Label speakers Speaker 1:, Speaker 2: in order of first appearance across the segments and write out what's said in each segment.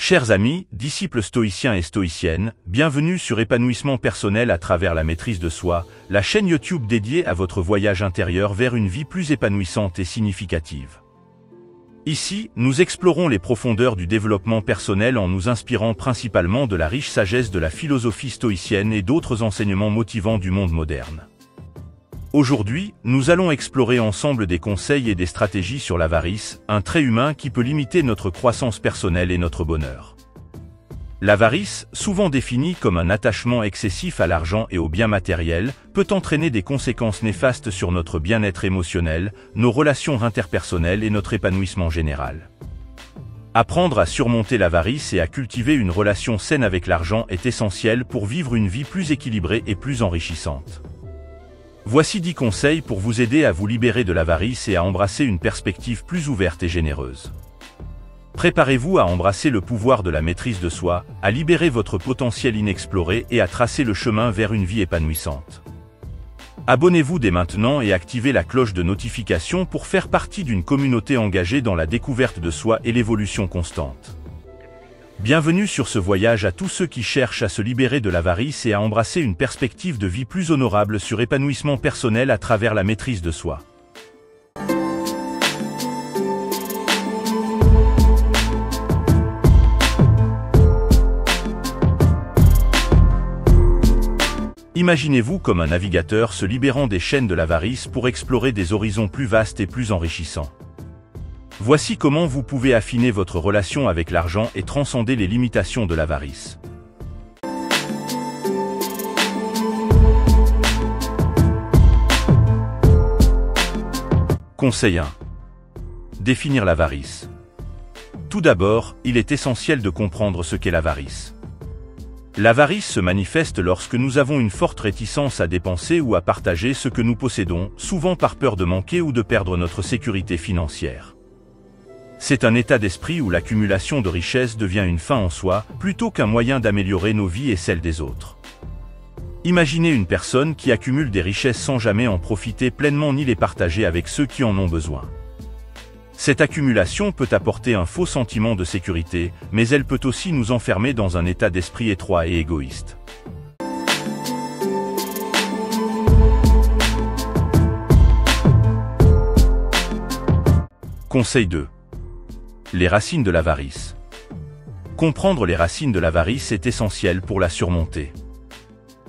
Speaker 1: Chers amis, disciples stoïciens et stoïciennes, bienvenue sur Épanouissement personnel à travers la maîtrise de soi, la chaîne YouTube dédiée à votre voyage intérieur vers une vie plus épanouissante et significative. Ici, nous explorons les profondeurs du développement personnel en nous inspirant principalement de la riche sagesse de la philosophie stoïcienne et d'autres enseignements motivants du monde moderne. Aujourd'hui, nous allons explorer ensemble des conseils et des stratégies sur l'avarice, un trait humain qui peut limiter notre croissance personnelle et notre bonheur. L'avarice, souvent définie comme un attachement excessif à l'argent et aux biens matériels, peut entraîner des conséquences néfastes sur notre bien-être émotionnel, nos relations interpersonnelles et notre épanouissement général. Apprendre à surmonter l'avarice et à cultiver une relation saine avec l'argent est essentiel pour vivre une vie plus équilibrée et plus enrichissante. Voici 10 conseils pour vous aider à vous libérer de l'avarice et à embrasser une perspective plus ouverte et généreuse. Préparez-vous à embrasser le pouvoir de la maîtrise de soi, à libérer votre potentiel inexploré et à tracer le chemin vers une vie épanouissante. Abonnez-vous dès maintenant et activez la cloche de notification pour faire partie d'une communauté engagée dans la découverte de soi et l'évolution constante. Bienvenue sur ce voyage à tous ceux qui cherchent à se libérer de l'avarice et à embrasser une perspective de vie plus honorable sur épanouissement personnel à travers la maîtrise de soi. Imaginez-vous comme un navigateur se libérant des chaînes de l'avarice pour explorer des horizons plus vastes et plus enrichissants. Voici comment vous pouvez affiner votre relation avec l'argent et transcender les limitations de l'avarice. Conseil 1. Définir l'avarice. Tout d'abord, il est essentiel de comprendre ce qu'est l'avarice. L'avarice se manifeste lorsque nous avons une forte réticence à dépenser ou à partager ce que nous possédons, souvent par peur de manquer ou de perdre notre sécurité financière. C'est un état d'esprit où l'accumulation de richesses devient une fin en soi, plutôt qu'un moyen d'améliorer nos vies et celles des autres. Imaginez une personne qui accumule des richesses sans jamais en profiter pleinement ni les partager avec ceux qui en ont besoin. Cette accumulation peut apporter un faux sentiment de sécurité, mais elle peut aussi nous enfermer dans un état d'esprit étroit et égoïste. Conseil 2. Les racines de l'avarice. Comprendre les racines de l'avarice est essentiel pour la surmonter.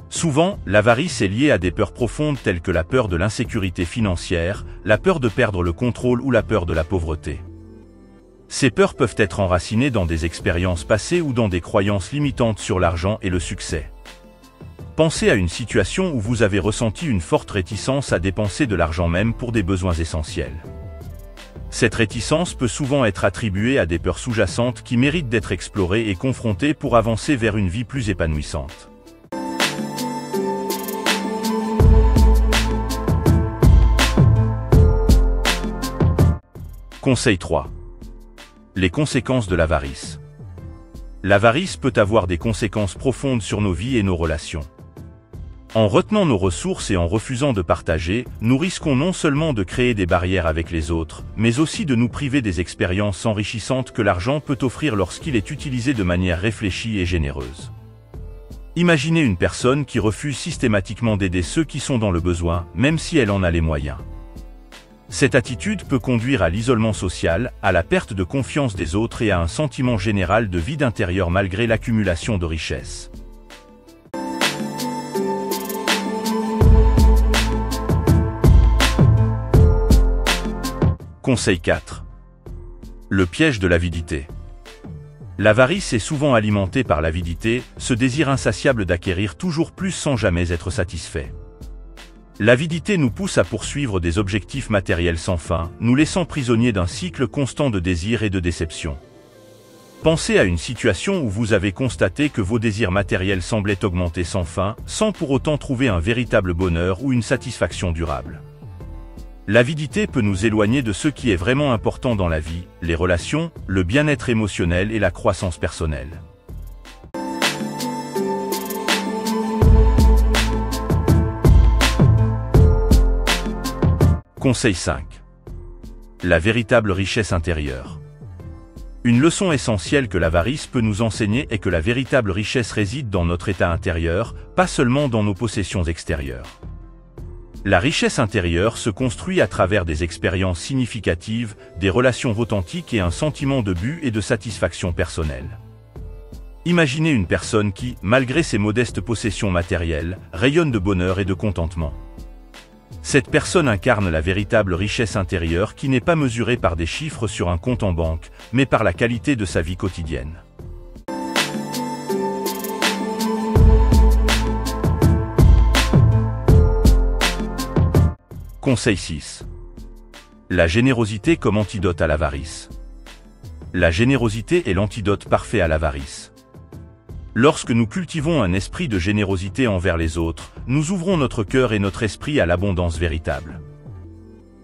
Speaker 1: Souvent, l'avarice est liée à des peurs profondes telles que la peur de l'insécurité financière, la peur de perdre le contrôle ou la peur de la pauvreté. Ces peurs peuvent être enracinées dans des expériences passées ou dans des croyances limitantes sur l'argent et le succès. Pensez à une situation où vous avez ressenti une forte réticence à dépenser de l'argent même pour des besoins essentiels. Cette réticence peut souvent être attribuée à des peurs sous-jacentes qui méritent d'être explorées et confrontées pour avancer vers une vie plus épanouissante. Conseil 3. Les conséquences de l'avarice. L'avarice peut avoir des conséquences profondes sur nos vies et nos relations. En retenant nos ressources et en refusant de partager, nous risquons non seulement de créer des barrières avec les autres, mais aussi de nous priver des expériences enrichissantes que l'argent peut offrir lorsqu'il est utilisé de manière réfléchie et généreuse. Imaginez une personne qui refuse systématiquement d'aider ceux qui sont dans le besoin, même si elle en a les moyens. Cette attitude peut conduire à l'isolement social, à la perte de confiance des autres et à un sentiment général de vide intérieur malgré l'accumulation de richesses. Conseil 4. Le piège de l'avidité. L'avarice est souvent alimentée par l'avidité, ce désir insatiable d'acquérir toujours plus sans jamais être satisfait. L'avidité nous pousse à poursuivre des objectifs matériels sans fin, nous laissant prisonniers d'un cycle constant de désir et de déception. Pensez à une situation où vous avez constaté que vos désirs matériels semblaient augmenter sans fin, sans pour autant trouver un véritable bonheur ou une satisfaction durable. L'avidité peut nous éloigner de ce qui est vraiment important dans la vie, les relations, le bien-être émotionnel et la croissance personnelle. Conseil 5. La véritable richesse intérieure. Une leçon essentielle que l'avarice peut nous enseigner est que la véritable richesse réside dans notre état intérieur, pas seulement dans nos possessions extérieures. La richesse intérieure se construit à travers des expériences significatives, des relations authentiques et un sentiment de but et de satisfaction personnelle. Imaginez une personne qui, malgré ses modestes possessions matérielles, rayonne de bonheur et de contentement. Cette personne incarne la véritable richesse intérieure qui n'est pas mesurée par des chiffres sur un compte en banque, mais par la qualité de sa vie quotidienne. Conseil 6. La générosité comme antidote à l'avarice. La générosité est l'antidote parfait à l'avarice. Lorsque nous cultivons un esprit de générosité envers les autres, nous ouvrons notre cœur et notre esprit à l'abondance véritable.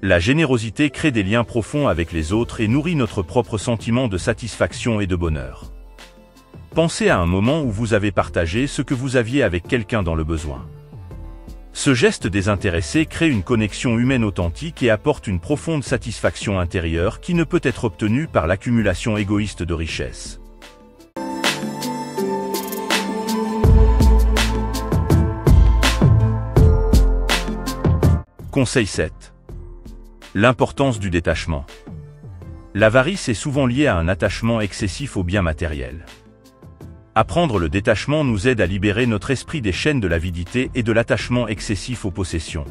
Speaker 1: La générosité crée des liens profonds avec les autres et nourrit notre propre sentiment de satisfaction et de bonheur. Pensez à un moment où vous avez partagé ce que vous aviez avec quelqu'un dans le besoin. Ce geste désintéressé crée une connexion humaine authentique et apporte une profonde satisfaction intérieure qui ne peut être obtenue par l'accumulation égoïste de richesses. Conseil 7. L'importance du détachement. L'avarice est souvent liée à un attachement excessif aux biens matériels. Apprendre le détachement nous aide à libérer notre esprit des chaînes de l'avidité et de l'attachement excessif aux possessions.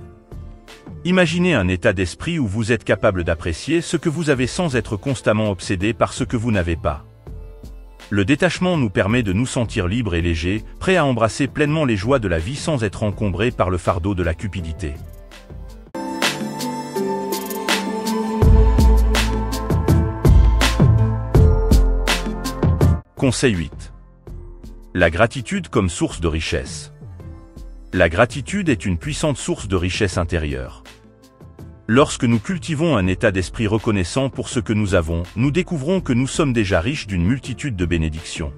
Speaker 1: Imaginez un état d'esprit où vous êtes capable d'apprécier ce que vous avez sans être constamment obsédé par ce que vous n'avez pas. Le détachement nous permet de nous sentir libres et légers, prêts à embrasser pleinement les joies de la vie sans être encombrés par le fardeau de la cupidité. Conseil 8. La gratitude comme source de richesse. La gratitude est une puissante source de richesse intérieure. Lorsque nous cultivons un état d'esprit reconnaissant pour ce que nous avons, nous découvrons que nous sommes déjà riches d'une multitude de bénédictions.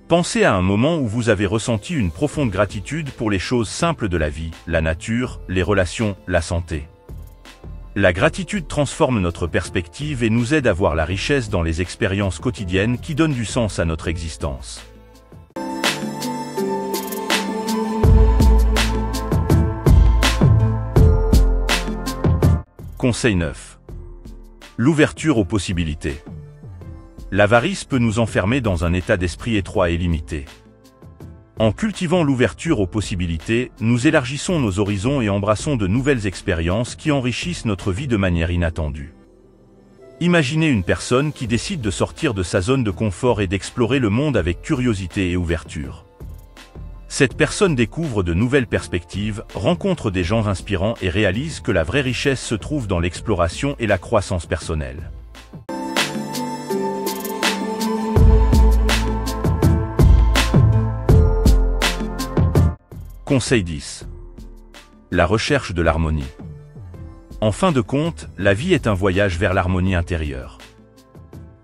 Speaker 1: Pensez à un moment où vous avez ressenti une profonde gratitude pour les choses simples de la vie, la nature, les relations, la santé. La gratitude transforme notre perspective et nous aide à voir la richesse dans les expériences quotidiennes qui donnent du sens à notre existence. Conseil 9. L'ouverture aux possibilités. L'avarice peut nous enfermer dans un état d'esprit étroit et limité. En cultivant l'ouverture aux possibilités, nous élargissons nos horizons et embrassons de nouvelles expériences qui enrichissent notre vie de manière inattendue. Imaginez une personne qui décide de sortir de sa zone de confort et d'explorer le monde avec curiosité et ouverture. Cette personne découvre de nouvelles perspectives, rencontre des gens inspirants et réalise que la vraie richesse se trouve dans l'exploration et la croissance personnelle. Conseil 10. La recherche de l'harmonie. En fin de compte, la vie est un voyage vers l'harmonie intérieure.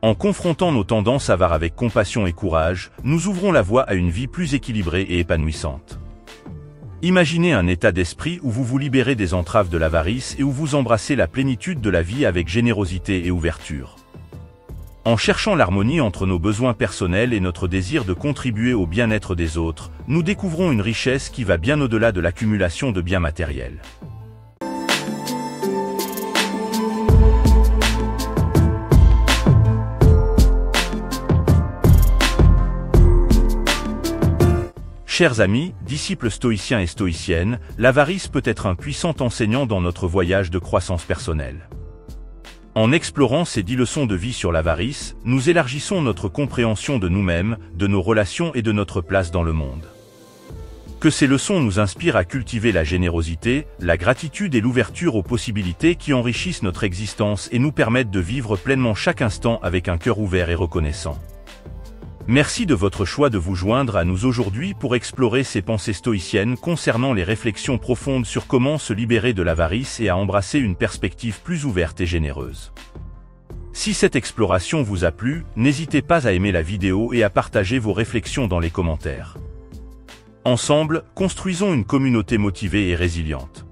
Speaker 1: En confrontant nos tendances avares avec compassion et courage, nous ouvrons la voie à une vie plus équilibrée et épanouissante. Imaginez un état d'esprit où vous vous libérez des entraves de l'avarice et où vous embrassez la plénitude de la vie avec générosité et ouverture. En cherchant l'harmonie entre nos besoins personnels et notre désir de contribuer au bien-être des autres, nous découvrons une richesse qui va bien au-delà de l'accumulation de biens matériels. Chers amis, disciples stoïciens et stoïciennes, l'avarice peut être un puissant enseignant dans notre voyage de croissance personnelle. En explorant ces 10 leçons de vie sur l'avarice, nous élargissons notre compréhension de nous-mêmes, de nos relations et de notre place dans le monde. Que ces leçons nous inspirent à cultiver la générosité, la gratitude et l'ouverture aux possibilités qui enrichissent notre existence et nous permettent de vivre pleinement chaque instant avec un cœur ouvert et reconnaissant. Merci de votre choix de vous joindre à nous aujourd'hui pour explorer ces pensées stoïciennes concernant les réflexions profondes sur comment se libérer de l'avarice et à embrasser une perspective plus ouverte et généreuse. Si cette exploration vous a plu, n'hésitez pas à aimer la vidéo et à partager vos réflexions dans les commentaires. Ensemble, construisons une communauté motivée et résiliente.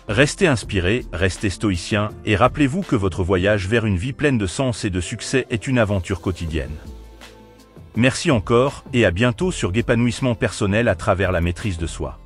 Speaker 1: Restez inspiré, restez stoïcien, et rappelez-vous que votre voyage vers une vie pleine de sens et de succès est une aventure quotidienne. Merci encore, et à bientôt sur Épanouissement personnel à travers la maîtrise de soi.